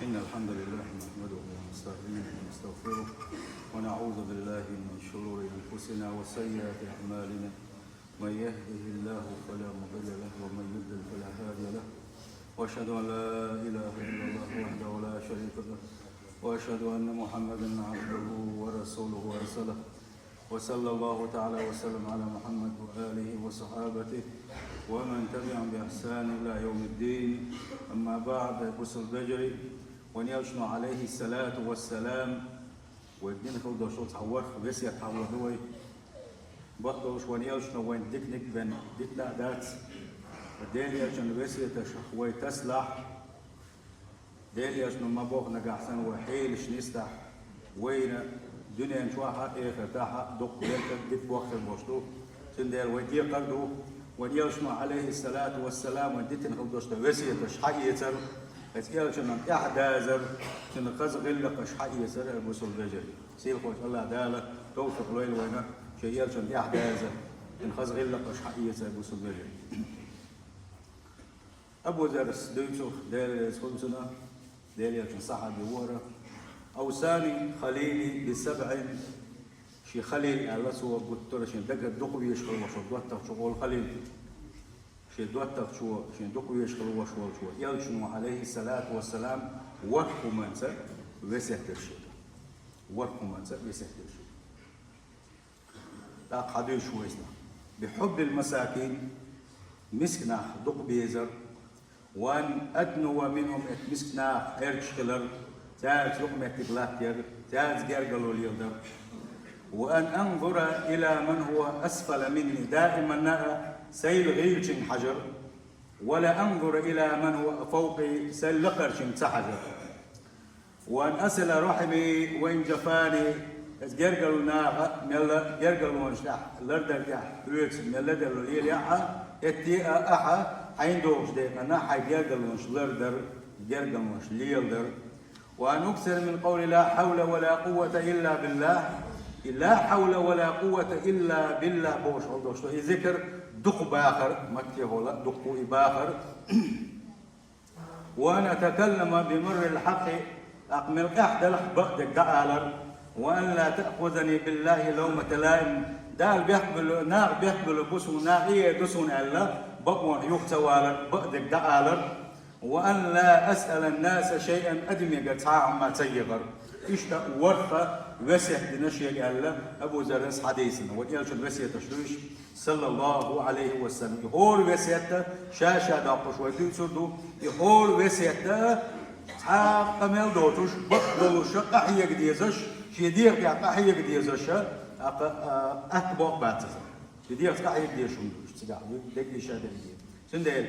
إن الحمد لله نحمده ونستعينه ونستغفره ونعوذ بالله من شرور أنفسنا وسيئات أعمالنا. من يهده الله فلا مضل له ومن يضلل فلا هادي له. وأشهد أن لا إله إلا الله وحده لا شريك له وأشهد أن محمدا عبده ورسوله وأرسله. وصلى الله تعالى وسلم على محمد وآله وصحابته ومن تبعهم بإحسان إلى يوم الدين. أما بعد بوس البجري ونيشنا عليه الصلاة والسلام والدين خلد شوط حوار بس يتحول دوي بطلش ونيشنا وين ديكنك بين ديتلا دات ديل يشن بس يتشخوي تسلح ديل يشن ما بوخ نجاحسن وحيل شنيستح وين دنيا شو حقيقة تاح دق ديلك ديك وقت المشتو سندير ودي قردو ونيشنا عليه الصلاة والسلام وديتن خلد شوط بس يتشحي يتر اتكلم شنو احدازر شنو قز غلق شحي يسر بوس البجري سيل خوش الله داله توفق ليل وين شيال شنو احدازر شنو قز غلق شحي يسر بوس البجري ابو درس دويتو دير سخنسنا دير يشن صحابي ورا اوساني خليلي بسبع شي خليل الله سو قلت له شنو دق الدق بيشغل وشو شغل خليل شيء دوتر شو شيء دكوا يشغلوا وشوال شو يلشنوا عليه الصلاة والسلام ورقوا منسى وسهت الشيء ورقوا منسى وسهت الشيء لا حديث شو اسمه بحب المساكين مسكنا دق بيزر وان أدنوا منهم مسكنا إرش خلر تاج لقمة تبلاتير تاج جرجلوا اليدر وأن أنظر إلى من هو أسفل مني دائما سيل غيرشن حجر ولا أنظر إلى من هو فوقي سيل لقرشن تحجر وأن أسل رحمي وإن جفاني جرجلوا ناغا ملا جرجلوا ونشتاح لردر يح ريكس ملا دلو ليل يحا اتي أحا حين دوش دي أنا حي جرجلوا ونش لردر جرجلوا ونش ليلدر وأن أكثر من قول لا حول ولا قوة إلا بالله لا حول ولا قوة إلا بالله بوش عضوش ذكر دق باخر مكي هولا دق باخر وأن أتكلم بمر الحق أقمل إحدى الأحبق دقالر وأن لا تأخذني بالله لومة لائم دال بيحبل نار بيحبل بوسو ناقية دسون ألا بقوان يختوالر بقدق دقالر وأن لا أسأل الناس شيئا أدمي قطع ما تيغر إشتا ورثة وسيح دنشي قال أبو زرس حديثنا وإيش الوسية تشريش صلى الله عليه وسلم يقول وسيته شاشة داقش ويتسردو يقول وسيته قمل دوتش بقدوش قحية قديزش شدير يا قحية قديزش أكبر باتز شدير قحية قديزشون استجاب دك شادي سندل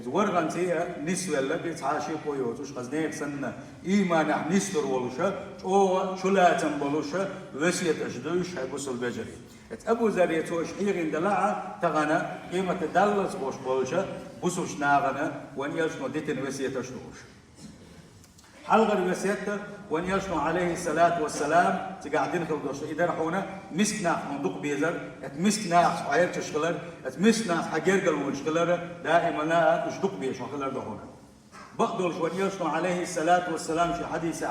ورغان سيا نسوة اللي بتعاشي قويوتش خزنيك سنة إيمان نسر ولوشة أو شلاتن بولوشة وسية أشدوش هيبوس البجري أبو زريتوش حيرين دلعة تغنى قيمة دلس بوش بولوشة بوسوش ناغنى وان يلشنو ديتن وسية أشدوش حلغر وسيته وان يلشنو عليه الصلاة والسلام تقاعدين خلدوش إذا رحونا مسكنا مندوق بيزر مسكنا عير تشغلر مسكنا حجير قلو تشغلر دائما لا اشدق بيش وخلر دهونا بقدر وان يلشنو عليه الصلاة والسلام في حديث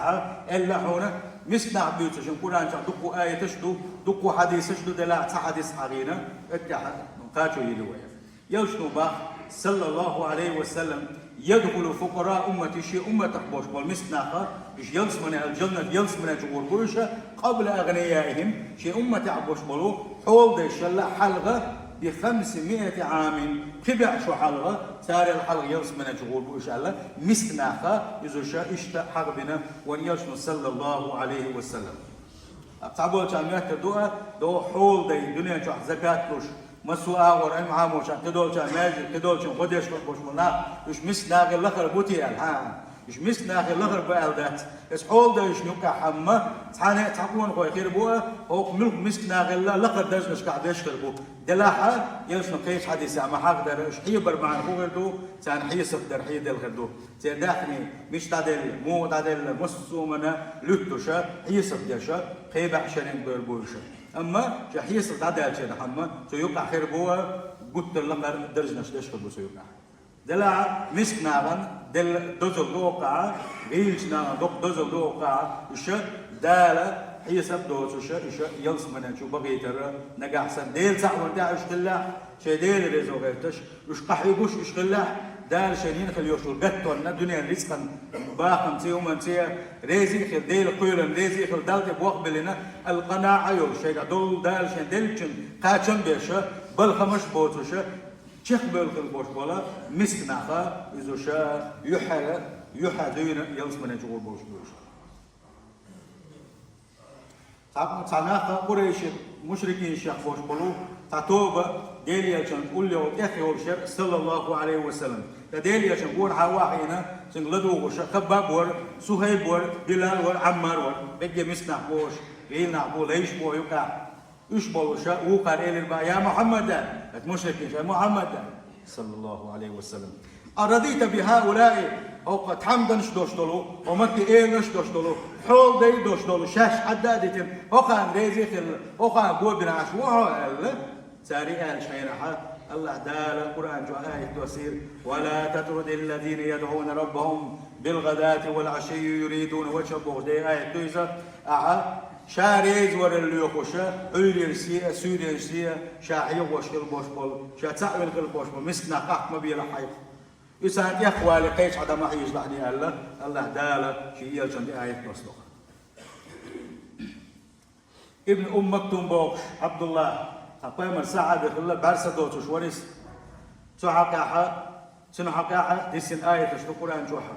إلا هنا مسكنا بيوت شنقول أنت دقوا آية تشدو دقوا حديث تشدو دلاع حديث حقينا قاتو يلوية يلشنو باخ صلى الله عليه وسلم يدخل فقراء أمتي شيء أمتك بوش والمسناقة إيش يلصمن الجنة يلصمن جور بوشة قبل أغنيائهم شيء أمتي عبوش بلو حول ديش الله حلقة ب500 عام كبع شو حلقة سار الحلقة يلصمن جور بوشة الله مسناقة يزوشا إشتا حربنا ونيشن صلى الله عليه وسلم تعبوا تعميات الدعاء دو حول دي دنيا شو زكاة لوش مسوا ورعم عاموش تدول شان ماجد تدول شان خديش كوش منا إيش مسنا الآخر بوتي الحان إيش مسنا الآخر بألدات إيش حول ده إيش نوكا حمة ثاني تعبون خوي خير بوا هو ملك مسنا الآخر درج مش قاعد يشتغل بو دلاحة يلش نقيش حديث ما حقدر إيش حيبر مع هو غردو ثاني حي صفدر حي دل غردو تداخني مش تعدل مو تعدل مسومنا لتوشا حي صفدرشا خيب عشان بيربوشا أما جحيس العدل شيء نحمة سيوقع خير بوا قلت لهم درجنا شدش خبوا سيوقع دلع مسك ناغن دل دزل دوقع غيلشنا دزل دوقع وش دالة حسب دوت وش يلص من شو بغيتر نجح سن ديل صح وندع وش كله شيء ديل رزق غيرتش وش قحيبوش وش كله دال شينين خليوش القطن الدنيا رزقا باقم تي ومن تي رزق خل ديل قيلن رزق خل دال تبوق بلنا القناعة يول شيء دول دال شين ديلشن قاچن بيش بل خمش بوت وش شيخ بل خل بوش ولا مسك ناخا إذا شاء يحا دين يلص من شغل بوش بوش تعناخا قريش مشركين شيخ بوش بلو تعتوبة ديليا كان قول له أخي ورشر صلى الله عليه وسلم ديليا كان قول حواحينا سنغلدو ورشر خباب ور سهيب ور بلال ور عمار ور بيجي مسنا بوش غيلنا بو ليش بو يقع إيش بو ورشر وقال إلى يا محمد المشركين يا محمد صلى الله عليه وسلم أرضيت بهؤلاء أو قد حمدا شدوشتلو ومكي إيه نشدوشتلو حول دي دوشتلو شاش حدادتين وقان ريزي خل وقان قول بناش وحول ساري آل شيرحة الله دال القرآن جو آية توسير ولا تطرد الذين يدعون ربهم بالغداة والعشي يريدون وجه بغدي آية تويسة شاريز ور اللي يخشى أوليرسية سوريرسية شاحي وشكل بوشبول شاتسعل كل بوشبول مسنا قاق ما بيلا حيف يساعد يا اخوالي قيش عدا ما يجلعني الله دال شيء يلجن آية تصدق ابن مكتوم بوكش عبد الله أقوى ساعة الله برسة دوتش وريس تحققها سنحققها ديسن آية تشتو القرآن جوحا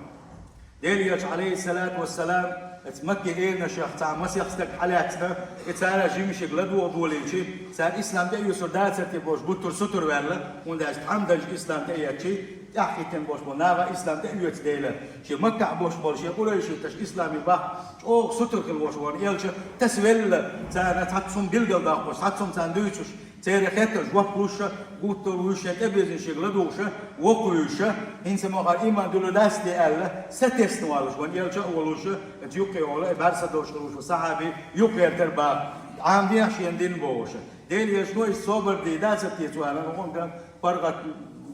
ديليش عليه الصلاة والسلام اتمكي إينا شيخ تعمس يخستك حالاتنا اتسالا جيمش يقلدو وضوليشي سال إسلام دي يسر داتي بوش بوتر ستر ولا ونداش تحمدج إسلام دي شي تحكي تنبوش بناغا إسلام دي يوت ديلا شي مكة بوش بول شي قولي شي تش إسلامي باح أو ستر كل وش وان يلش تسويل تانا تحتصم بلقل داقوش تحتصم تاندويتش تيري خيتر وقوشة قوتر وشة تبيزن شغلدوشة وقوشة إنسان مغار إيمان دولو لاستي ألا ستستوالوش وان يلش أولوشة يوكي أولا بارسة دوشلوش وصحابي يوكي تربا عام دي عشان دين بوشة ديل يشنو الصبر دي داسة تيتوانا وهم كان فرقت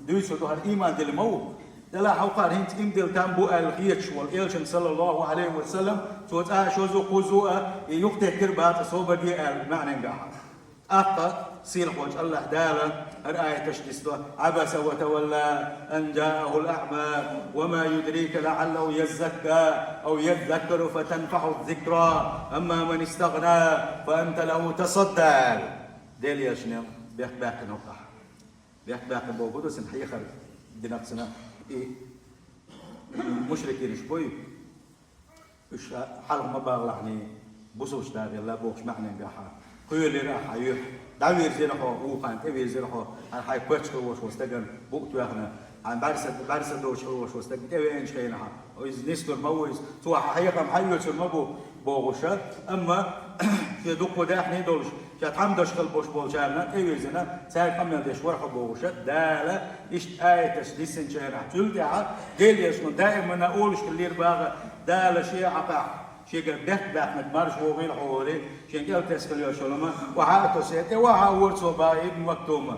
دويسو دوهر إيمان دل مو دلا حوقار هنت إمدل تنبو الخيتش والإلشن صلى الله عليه وسلم توت شوزو قوزو يوكي تربا صبر دي المعنى نقاها أقا سيل خوج الله دالا الآية تشديس عبس وتولى أن جاءه الأعمى وما يدريك لعله يزكى أو يذكر فتنفعه الذكرى أما من استغنى فأنت له تصدى ديل يا شنو بيحباك نوقع بيحباك بوجوده سنحي خرج بنفسنا إيه مشركين شبوي إيش حلق ما باغلعني بوسوش داري الله بوش معنى نجاحه كل راح يح دعوي زينه هو كان تبي زينه هو عن هاي كوتش هو شو استجن بوقت وياخنا عن بارسة دوش هو شو استجن تبي إنش كينها وإذا نستر مويز تو حقيقة محيو شو ما بوغشة أما في دقة ده إحنا دولش شاتحم دش خل بوش بولشارنا تبي زينه ساعد كم ندش ورح بوغشة دالة إيش آية تسديس إنشينا تلتها ديل يسمون دائما أقولش كلير باغ دالة شيء عقع شيء قد بحمد مارش وغير حولي شيء قال تسكلي شلما وعاء تسيتي وعاء ورث وباي ابن مكتومة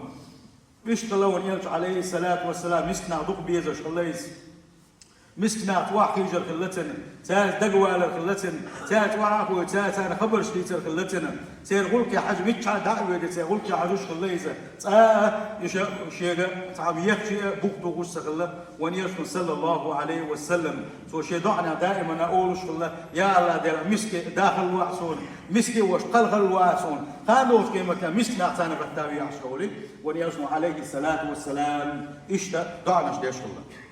مش تلون يلش عليه الصلاة والسلام مسكنا دق بيزش خليس مسكنا تواح يجر خلتنا سال دقوا على خلتنا سال تواح وسال أنا خبر شديد خلتنا سير غلك يا حاج ميتش دعوة سير غلك يا حاجوش خليسة شيء صعب يخشى بوقته غش خلا ونيرسل صلى الله عليه وسلم سو شيء دعنا دائما أقولش خلا يا الله ده مسك داخل وعسون مسك وش قلق الوعسون خانوش كيما مسك نعتنا بتاوي عشولي ونيرسل عليه الصلاة والسلام إشتا دعنا شديش خلا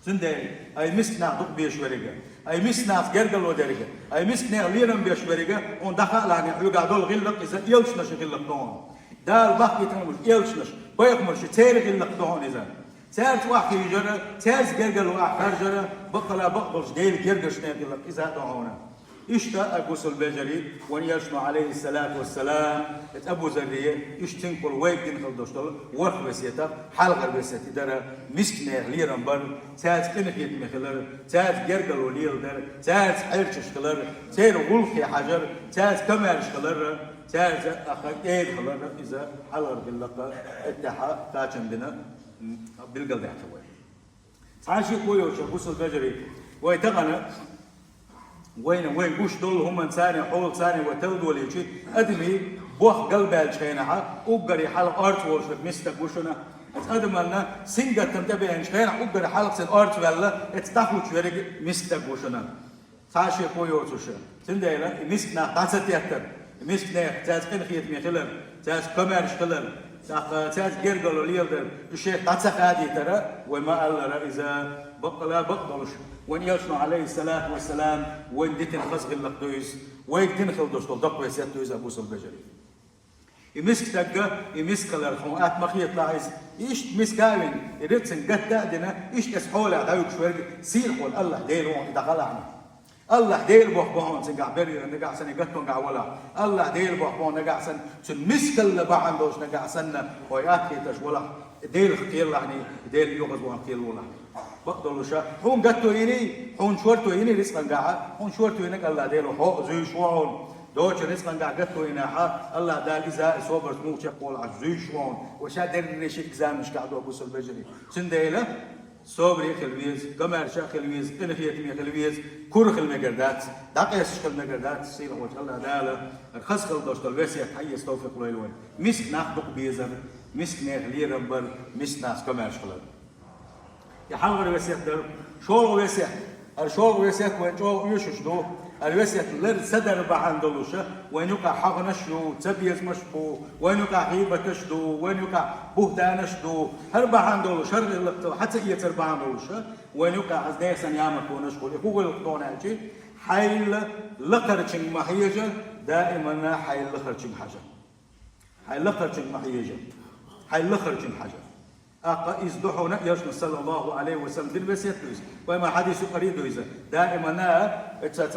سندي أي مسكنا دق بيش ورقة أي مسكنا في جرجل ودرجة أي مسكنا ليرم بيش ورقة وندخل يعني يقعدوا الغلق إذا يلشنش غلق دون ده البحث يتنمش يلشنش بيقمرش تير غلق دون إذا تير واحد يجرى تير جرجل واحد جرى بقلا بقبلش ديل جرجش غلق إذا دون إشتا أبوس البجري ونيرشنو عليه الصلاة والسلام أبو زرية إشتنقل ويك دين خلدوشتل ورخ بسيطة حلقة بسيطة دارا مسكنا ليرم بر تاز كنخيت مخلر تاز جرقل وليل دار تاز حيرشش خلر تاز غلخي حجر تاز كمالش خلر تاز أخير خلر إذا حلقة باللقاء اتحا تاجن بنا بالقلب يحتوي عاشي كويوش بوس البجري ويتغنى وين بوش دول هم ثاني حول ثاني وتلد ولا شيء ادمي بوخ قلب الشينها وقري حال ارت وش مستك وشنا ادم لنا سنجا تنتبه ان شينها وقري حال سن ارت ولا اتستخلص شويه مستك وشنا عاشي كويوش سنديلا مسكنا تعستيتر مسكنا تاز قنخيت ميخلر تاز كمرش خلر تاز جيرجل ليلدر الشيخ تعسخ هذه ترى وما قال إذا بقلا بقدرش وين يشنو عليه الصلاة والسلام وين ديتن خسق اللقدويس وين تنخل دوستو دقوة سيادتويس أبو البجري يمسك تجا يمسك الرحم مخيط لاعز إيش مسكاين يرتسن قد تأدنا إيش تسحولة دايك شوية سير قول الله ديلو دخل عنه الله ديل بوحبون سنقع بري نقع سن يقطن قع ولا الله ديل بوحبون نقع سن مسك اللي بعندوش نقع سن وياكي تش ولا ديل خير يعني ديل يوغز وان خير ولا بقدروا شا هون قطو يني هون شورتو يني رزقا قاع هون شورتو ينك الله ديلو هو زي شوون دوش رزقا قاع قطو يناحا الله دال إذا صبرت موش يقول عزي شوون وشا دير ريش إكزام مش قاعدوا أبوس البجري سنديله صبري خلويز كمال شا خلويز إنخيت مي خلويز كور خلمجردات دقيس خلمجردات سيل وجه الله داله الخس خل دوش الوسيا حي استوفق ليلون مسك ناخدق بيزر مسك نخلي رمبر مسك ناس كمال شغل يحاول الوسيا در شو الوسيا الشو الوسيا وين شو يشوش دو الوسيا لر صدر بعندلوشة وين يقع حغنشدو تبيز مشبو وين يقع غيبة تشدو وين يقع بهتانشدو هرب عندلوش هرب اللقطة حتى يتربع عندلوشة وين يقع أزديسا يامك ونشكو هو اللقطون هالشي حيل لقرشن محيجة دائما حيل لقرشن حاجة حيل لقرشن محيجة حيل لقرشن حاجة أقا إزدحونا يرشن صلى الله عليه وسلم دين بس يتلوز وما حديث قريب دويزة دائما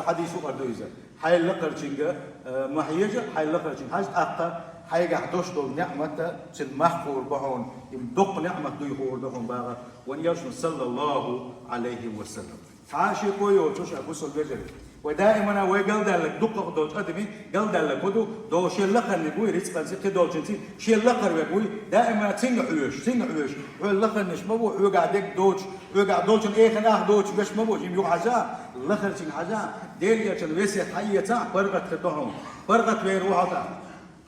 حديث قريب دويزة حيل لقرشن محيجة حيل لقرشن حاجة أقا حيجا حدوش دول نعمة تنمحفور بهون يمدق نعمة دويهور بهون باغا وان يرشن صلى الله عليه وسلم عاشي كويو توش أبوس البجري ودائما ويقال دالك دقة دوش أدمي قال دالك ودو دو شيء لقر نقول رزق زي دوش انتي شيء لقر يقول دائما تنعوش واللقر مش مبو يقعد ديك دوش ايه خناه دوش مش مبو يم حاجة اللقر تين حاجة ديل يجن ويسيت حية تاع برقت خدهم برقت بيروحها تاع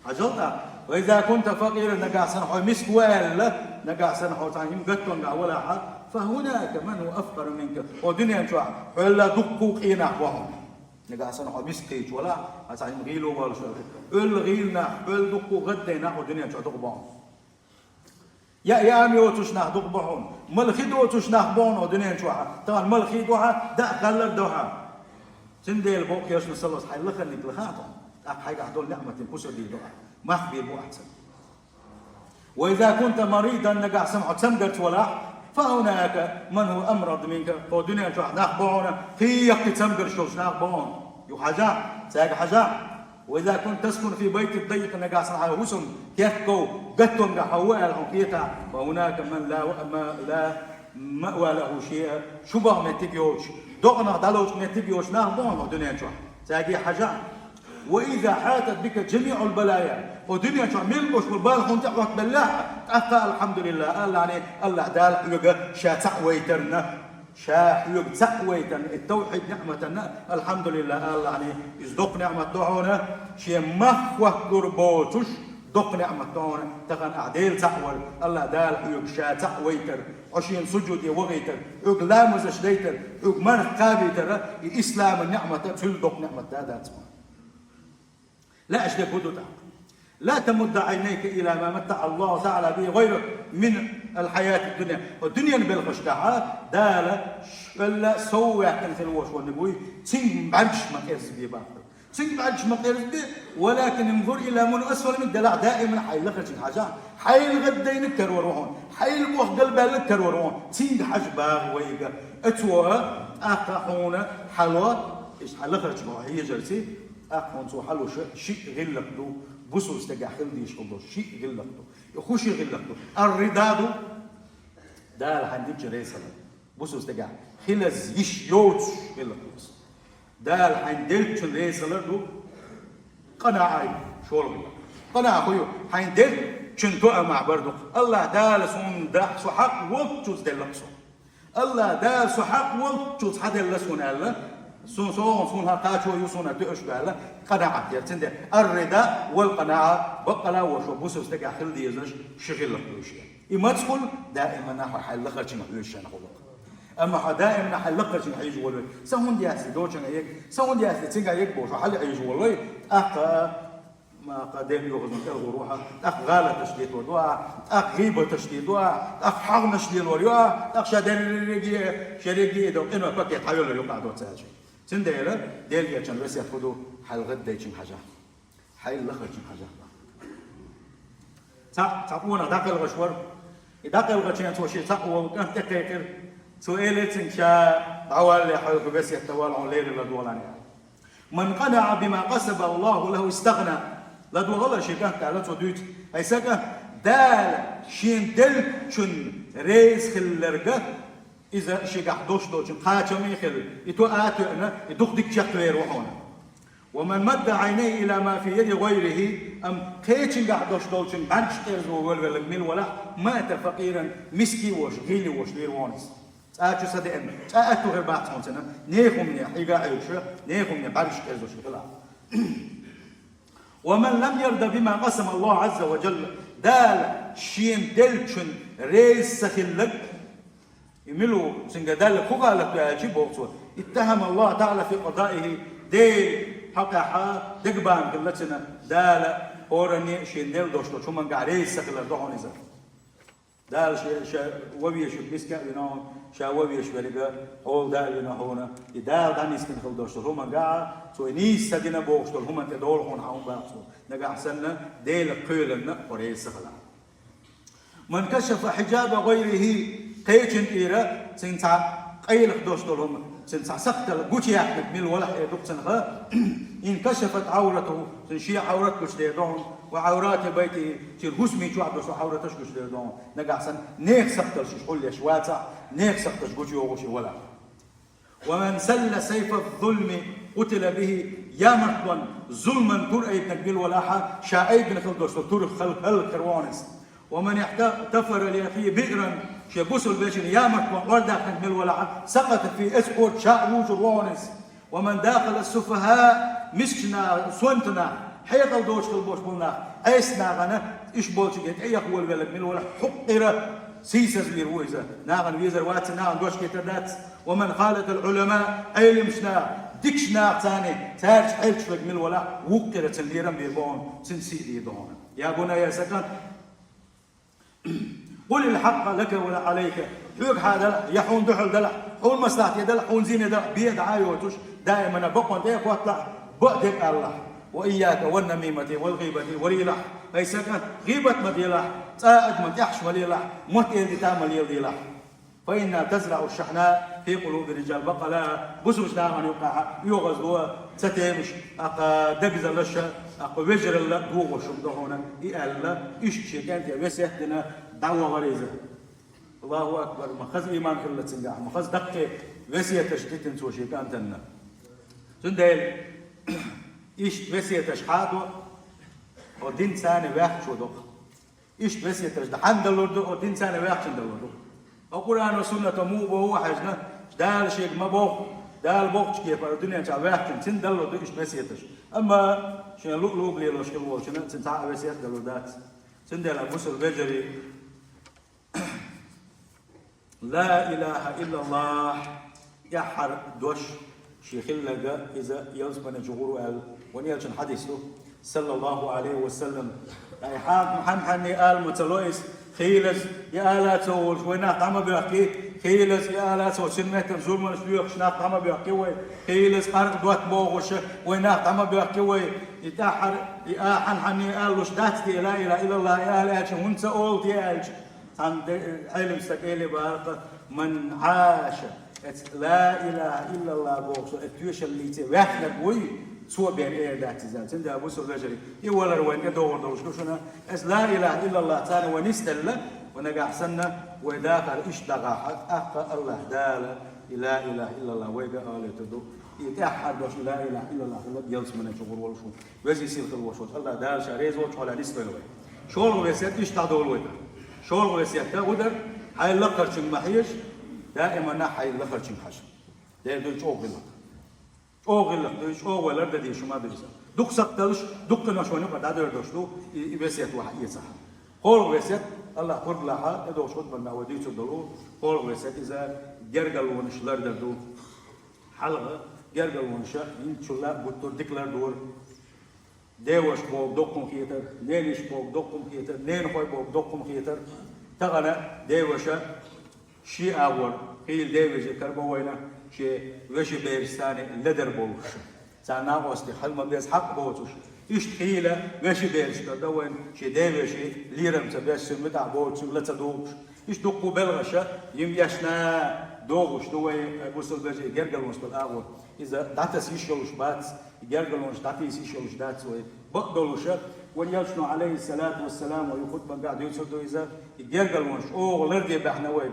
حاجتها وإذا كنت فقيرا نقع سنحو مسكوال نقع سنحو تاع يمقتون ولا حد فهناك من هو أفقر منك ودنيا شو ولا دقوق إينا وهم نقع سنحو مسكيج ولا أتعلم غيلو ولا شو الغيلنا دقوق غدينا ودنيا شو دقبون يا أمي وتشنح دقبون ملخيد وتشنح بون ودنيا شو طبعا ملخيد وها دا قلر دوها سنديل بوك يا شو نصلص حي لخنك لخاطر حاجة هدول نعمة بوسر دي دوها ما خبير بو أحسن وإذا كنت مريضا نقع سمحو تسمدرت ولا فهناك من هو أمرض منك ودنيا شو ناخبون في يقت تسمدر شوش ناخبون يو حاجة ساق حاجة وإذا كنت تسكن في بيت الضيق نقع سمحو هسم كيفكو قتم حواء الحقيقة فهناك من لا مأوى له شيء شبه ما تجيوش دقنا دلوش ما تجيوش ناخبون ودنيا شو ساقي حاجة وإذا حاتت بك جميع البلايا ودنيا شو ملكوش والبال خون تعوك بالله أفا الحمد لله قال يعني الله دال حيوغ شا تعويترنا شا حيوغ تعويترنا التوحيد نعمتنا الحمد لله قال يعني إزدق نعمة دعونا شي مخوة قربوتش دق نعمة دعونا تغن أعديل تعور الله دال حيوغ شا تعويتر عشين سجود يوغيتر حيوغ لامز شديتر حيوغ مرح قابيتر إسلام النعمة تلدق نعمة دادات لا أشتك هدوتا لا تمد عينيك إلى ما متع الله تعالى به غيرك من الحياة الدنيا والدنيا بالغشتها دالة ولا سوى كنت الوش والنبوي تين بعدش ما كيرز بيه باخر تين بعدش ما كيرز بيه ولكن انظر إلى من أسفل من دلع دائما حي لخرج حاجة حي الغدين الكروروهون حي الموخ قلبه الكروروهون تين حج باغ ويقا اتوى أقحون حلوة إيش حلخرج هي جلسي أقحون سو حلو شيء غلق دو بوسو استجا خلدي يشقدو شيء غلق دو يخوش غلق دو الردادو دال حنديك جريسة بوسو استجا خلز يوتش غلق دو دال حنديك جريسة دو قناعي شول قناع خويو حنديك شنتو مع بردو الله دال سون دح سو حق وقت جوز دلقسو الله دا سحق والجوز حد الله سونا الله سونها قاتشو يسونا تأشبه الله قناعة يرتند الرضا والقناعة بقلا وشو بوسوس تجا خل ديزش شغل لقوشيا إما تقول دائما نحو حل لقرش محلوش أنا خلق أما دائما نحل لقرش محيج والله سهون دياس دوشنا يك سهون دياس تيجا يك بوش حل يعيش والله ما قدام يغزن كله روحه غالة تشديد ودوا غيبة تشديد ودوا حرم تشديد ودوا شريكي دو إنه بقى حيول يقع دو تاجي سنديلا ديل يجن بس يأخذوا حلقة ديجن حاجة حيل لخرجن حاجة تعبونا داخل غشور داخل غشين توشي تقوى كان تكير سؤالت إن شاء عوال حلقة بس يتوالى عن ليل الدولاني من قنع بما قسم الله له استغنى لا دو غلا شي كان تعالى توديت اي سكا دال شين دل شن ريس خلرجا اذا شي قحدوش دوشن قاتمي خل يتو اتو انا يدق ديك شكل روحنا ومن مد عينيه الى ما في يد غيره ام قيتشن قحدوش دوشن بانش ترزو ول ميل ولا مات فقيرا مسكي وش غيلي وش دير وانس اتو صدقن اتو هبات سنه نيخم ني حيغا عيش نيخم ني بارش ترزو شكلا ومن لم يرضى بما قسم الله عز وجل دال شين دلشن ريس سخلك يملوا سنجدال كوغالك يا بوكسو اتهم الله تعالى في قضائه دي حقا دقبان قلتنا دال اورني شين دل دوشتو شو من قاعد ريس سخلك دوحون يزر دال وبيش بيسكا ينون شا وبيش بلقى هول دال ينهونا دال دانيس كن خل دوشتو هما قاعد سو نيس سدينا بوشتو هما تدول هون حون باقسو نقع سنة ديل قيلنا وريس سخلا من كشف حجاب غيره قيتشن إيرا سنسع قيل دوشتو هما سنسع سقتل قوتي يحدث ميل ولا يدق سنخا إن كشفت عورته سنشيع عورت كش ديدون وعورات بيتي تير هسمي توعد وشو عورتش كش ديدون نقع سن نيك سقتل شحول يشواتع نيك سقتل قوتي وغوشي ولا ومن سل سيف الظلم قتل به يا مرطون ظلما ترأي تقبيل ولاحة شاعي بن خلدوش تور خلق الكروانس ومن احتفر لأخيه بئرا شبوس البشر يا مرطون وردا تقبيل ولاحة سقط في اسقط شاء وجروانس ومن داخل السفهاء مسكنا سونتنا حيق الدوش خلبوش بلنا ايسنا غنا ايش بولش جيت اي اخوال بلد من ولا حقر سيسز ليرويزا ناغن ويزر واتس ناغن دوش كيتردات ومن خالط العلماء اي لمشنا ديكشنا ثاني تارج حيلش لك من ولا وكرة الليرم بيبون سنسيدي دون يا بنا يا سكن قل الحق لك ولا عليك حوق هذا يحون دحل دلع حول مصلحتي دلع حول زيني دلع بيد عايوتوش دائما بقون ديك واطلع بؤدك الله وإياك والنميمة والغيبة وليلح أي سكن غيبة مديلح تاءد مديحش وليلح متين تامل يليلح فإنها تزرع الشحناء في قلوب الرجال بقلا بسوش دائما يوقع يغزوا ستيمش أقا دقز لشا أقا وجر الله دوغ شمدهونا إيالا إيش شيكانت يوسيحتنا دعوة غريزة الله أكبر مخز إيمان خلت سنقع مخز دقة وسيا تشتيت نسو شيكانتنا سندل إيش وسيا تشحادو ودين ثاني واحد شو دوق إيش وسيا تشحان دلوردو ودين ثاني واحد دلوردو القرآن والسنة مو بهو حاجنا دال شيء ما بوق دال بوقش كيف الدنيا تعبان تن دلو دوش بسيتش أما شنو لوق لي لوش كل وش شنو تنتع بسيت دلو دات سندل أبوس البجري لا إله إلا الله يحر دوش شيخ لقى إذا يلزم جهور قال ونيلش حديثه صلى الله عليه وسلم أي حاج محمد قال متلويس خيلس يا آلات سول شوينا طعمه بيحكي خيلس يا آلات سول سنة زول من شلوخ شنا طعمه بيحكي وي خيلس قارق دوت بوغش وينا طعمه بيحكي وي يتاحر ياحن حني قال له شدات لا إله إلا الله يا آلات وانت قلت يا آلات عند علم سكيلي بارك من عاش لا إله إلا الله بوغش التوش اللي تواحنا بوي سوى بين إيه ذات زال سند أبو سلفجري يولا روين كدور دوش كشنا اس لا إله إلا الله تعالى ونستل ونجا حسنا وذاكر إيش دقا أحق الله دال لا إله إلا الله ويجا آله تدو يتأحد دوش لا إله إلا الله الله يلس من الشغل والشو وزي سيل الوشوش الله دال شريز وش على نستل وين شغل وسيت إيش تعدول وين شغل وسيت تقدر هاي لقر شن محيش دائما نحي لخرجين حشم ده دوش اوغلق دوش اوغلر ده دي شو ما دوش دوك سقطلش دوك نشوني قد هذا دوش دو يبسيت واحد صح قول بسيت الله قرب لها دوش خد من وديت الدلو قول بسيت إذا جرجل ونشلر دو حلقة جرجل ونشا إن شاء الله بتور ديكلر دور ديوش بوق دوكم كيتر نينش بوق دوكم كيتر نين خوي بوق دوكم كيتر تغنى ديوشا شي أول قيل ديوش كربوينا شي وش بيرستاني لدر بولش سانا وستي حلم بيز حق بوتوش إيش قيلة وش بيرش كدوين شي ديوش ليرم تبيش سمتع بوتش لا تدوش إيش دوكو بلغشة يميشنا دوغش دوي بوصل بيجي جرجل ونش بالأول إذا دعتس يشلوش بات جرجل ونش دعتيس يشلوش دات وي بقدلوش وليشنو عليه الصلاة والسلام ويخد من قاعد يوصل إذا جرجل ونش غلردي بحنا وين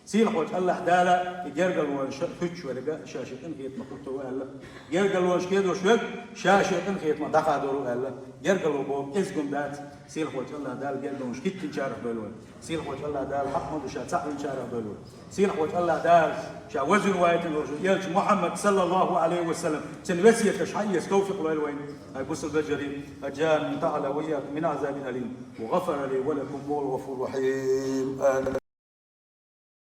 سيل خوش الله حدالا جرجل ونش خدش ورقة شاشة إنخيت ما كنت وقال جرجل ونش كده شوك شاشة إنخيت ما دخل دورو قال جرجل وبوب إزقم دات سيل خوش الله دال جرجل ونش كت نشارك بالون سيل خوش الله دال حق مدو شات صح نشارك بالون سيل خوش الله دال شا وزن وايت يلش محمد صلى الله عليه وسلم سنوسية كشحية استوفق له الوين هاي بص البجري أجان من تعالى وياك من عذاب أليم وغفر لي ولكم والغفور الرحيم آمين.